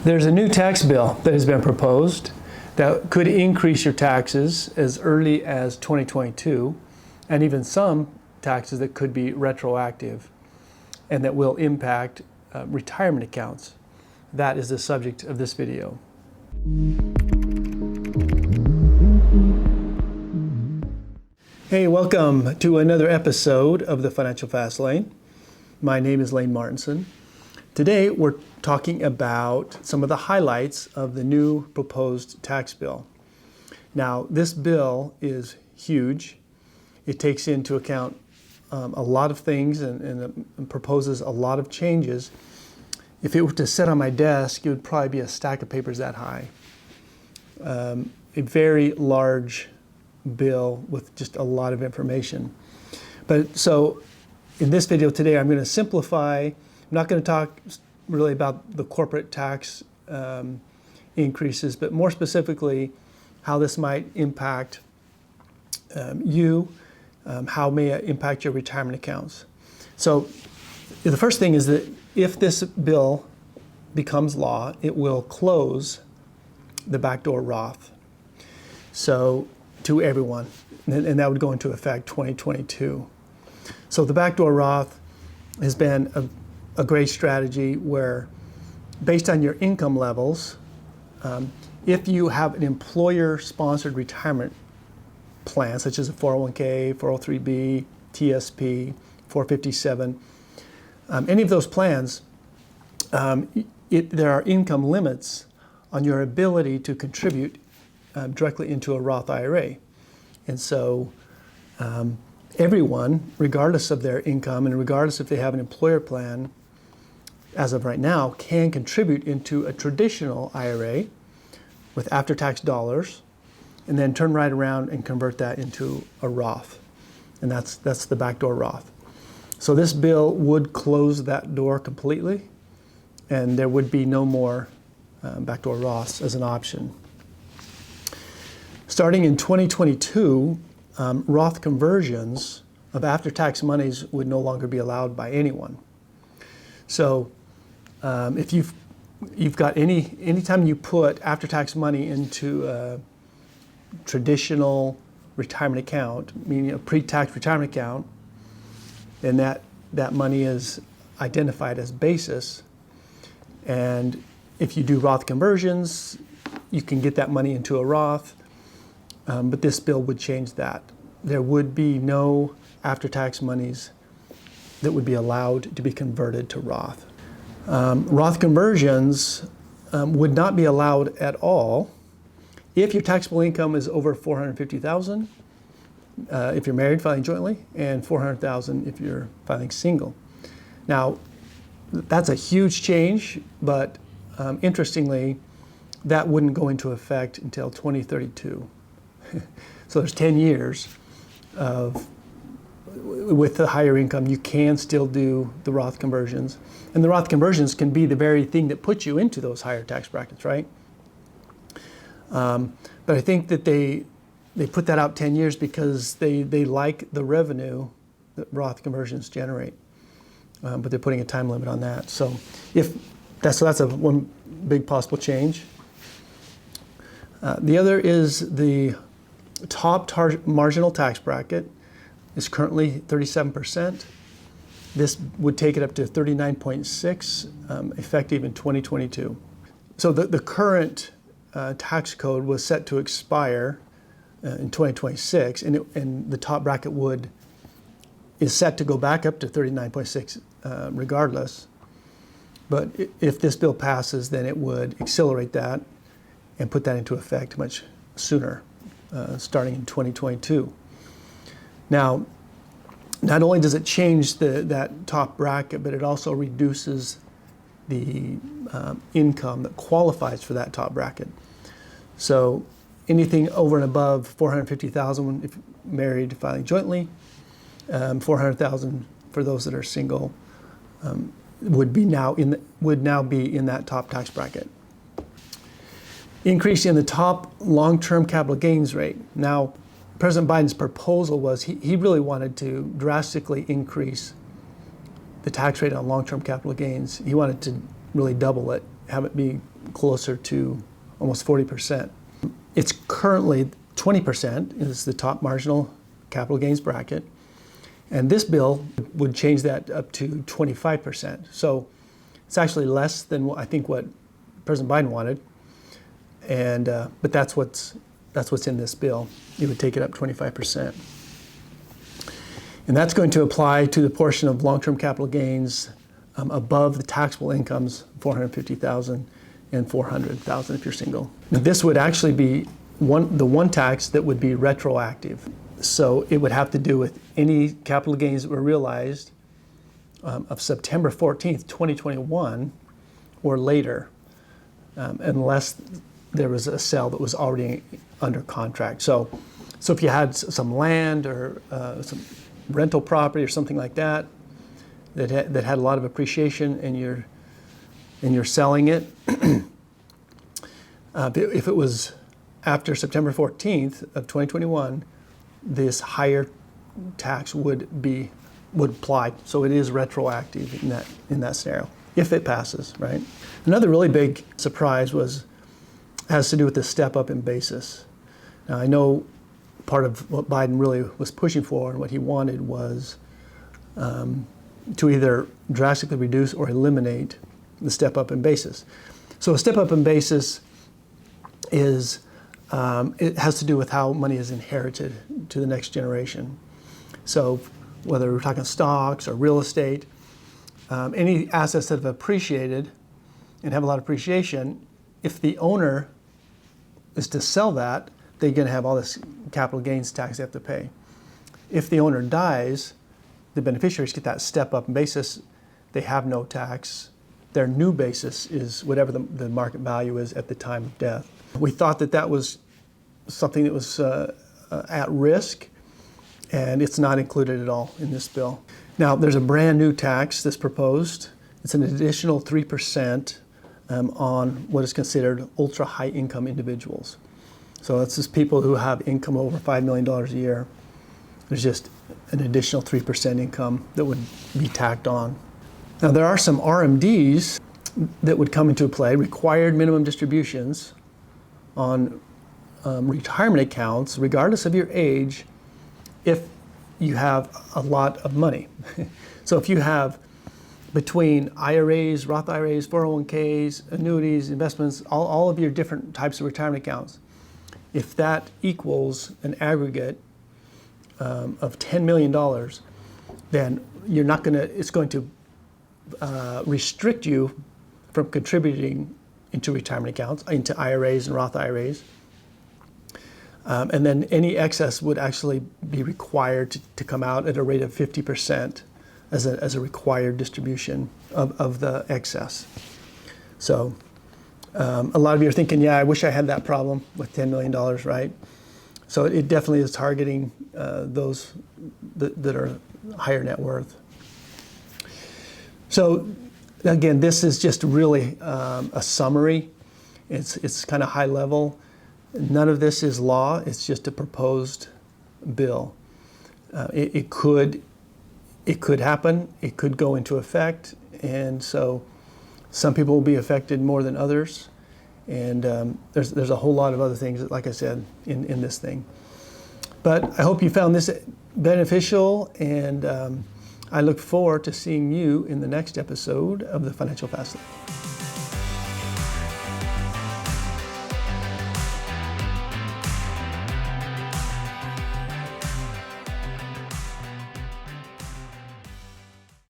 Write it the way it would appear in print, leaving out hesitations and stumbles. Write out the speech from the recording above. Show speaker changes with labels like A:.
A: There's a new tax bill that has been proposed that could increase your taxes as early as 2022, and even some taxes that could be retroactive and that will impact retirement accounts. That is the subject of this video. Hey, welcome to another episode of the Financial Fast Lane. My name is Lane Martinson. Today we're talking about some of the highlights of the new proposed tax bill. Now, this bill is huge. It takes into account a lot of things and proposes a lot of changes. If it were to sit on my desk, it would probably be a stack of papers that high. A very large bill with just a lot of information. But so in this video today, I'm going to simplify. I'm not going to talk really about the corporate tax increases, but more specifically, how this might impact you, how may it impact your retirement accounts. So the first thing is that if this bill becomes law, it will close the backdoor Roth. So to everyone, and that would go into effect 2022. So the backdoor Roth has been a great strategy where, based on your income levels, if you have an employer-sponsored retirement plan, such as a 401k, 403b, TSP, 457, any of those plans, there are income limits on your ability to contribute directly into a Roth IRA. And so everyone, regardless of their income and regardless if they have an employer plan, as of right now, can contribute into a traditional IRA with after-tax dollars and then turn right around and convert that into a Roth. And that's the backdoor Roth. So this bill would close that door completely, and there would be no more backdoor Roths as an option. Starting in 2022, Roth conversions of after-tax monies would no longer be allowed by anyone. So if you've got anytime you put after-tax money into a traditional retirement account, meaning a pre-tax retirement account, and that money is identified as basis, and if you do Roth conversions, you can get that money into a Roth, but this bill would change that. There would be no after-tax monies that would be allowed to be converted to Roth. Roth conversions would not be allowed at all if your taxable income is over $450,000, if you're married filing jointly, and $400,000 if you're filing single. Now, that's a huge change, but interestingly, that wouldn't go into effect until 2032. So there's 10 years of, with the higher income, you can still do the Roth conversions. And the Roth conversions can be the very thing that puts you into those higher tax brackets, right? But I think that they put that out 10 years because they like the revenue that Roth conversions generate. But they're putting a time limit on that. So that's one big possible change. The other is the top marginal tax bracket is currently 37%. This would take it up to 39.6, effective in 2022. So the current tax code was set to expire in 2026, and the top bracket is set to go back up to 39.6 regardless. But if this bill passes, then it would accelerate that and put that into effect much sooner, starting in 2022. Now, not only does it change that top bracket, but it also reduces the income that qualifies for that top bracket. So anything over and above $450,000 if married filing jointly, $400,000 for those that are single, would now be in that top tax bracket. Increase in the top long-term capital gains rate. Now, President Biden's proposal was he really wanted to drastically increase the tax rate on long-term capital gains. He wanted to really double it, have it be closer to almost 40%. It's currently 20% is the top marginal capital gains bracket. And this bill would change that up to 25%. So it's actually less than I think what President Biden wanted. And but that's what's in this bill. It would take it up 25%. And that's going to apply to the portion of long-term capital gains above the taxable incomes, $450,000 and $400,000 if you're single. Now, this would actually be the one tax that would be retroactive. So it would have to do with any capital gains that were realized of September 14th, 2021 or later, unless there was a sale that was already under contract. So if you had some land or some rental property or something like that that had a lot of appreciation and you're selling it, if it was after September 14th of 2021, this higher tax would apply. So it is retroactive in that scenario, if it passes, right? Another really big surprise has to do with the step up in basis. Now, I know part of what Biden really was pushing for and what he wanted was to either drastically reduce or eliminate the step up in basis. So a step up in basis is it has to do with how money is inherited to the next generation. So whether we're talking stocks or real estate, any assets that have appreciated and have a lot of appreciation, if the owner is to sell that, they're going to have all this capital gains tax they have to pay. If the owner dies, the beneficiaries get that step up in basis. They have no tax. Their new basis is whatever the market value is at the time of death. We thought that was something that was at risk, and it's not included at all in this bill. Now, there's a brand new tax that's proposed. It's an additional 3% on what is considered ultra high income individuals. So that's just people who have income over $5 million a year. There's just an additional 3% income that would be tacked on. Now, there are some RMDs that would come into play, required minimum distributions on retirement accounts, regardless of your age, if you have a lot of money. So if you have between IRAs, Roth IRAs, 401ks, annuities, investments, all of your different types of retirement accounts, if that equals an aggregate of $10 million, then it's going to restrict you from contributing into retirement accounts, into IRAs and Roth IRAs. And then any excess would actually be required to come out at a rate of 50% as a required distribution of the excess. So a lot of you are thinking, yeah, I wish I had that problem with $10 million, right? So it definitely is targeting those that are higher net worth. So again, this is just really a summary. It's kind of high level. None of this is law. It's just a proposed bill. It could happen. It could go into effect, and so some people will be affected more than others. And there's a whole lot of other things, like I said, in this thing. But I hope you found this beneficial, and I look forward to seeing you in the next episode of the Financial Fast Lane.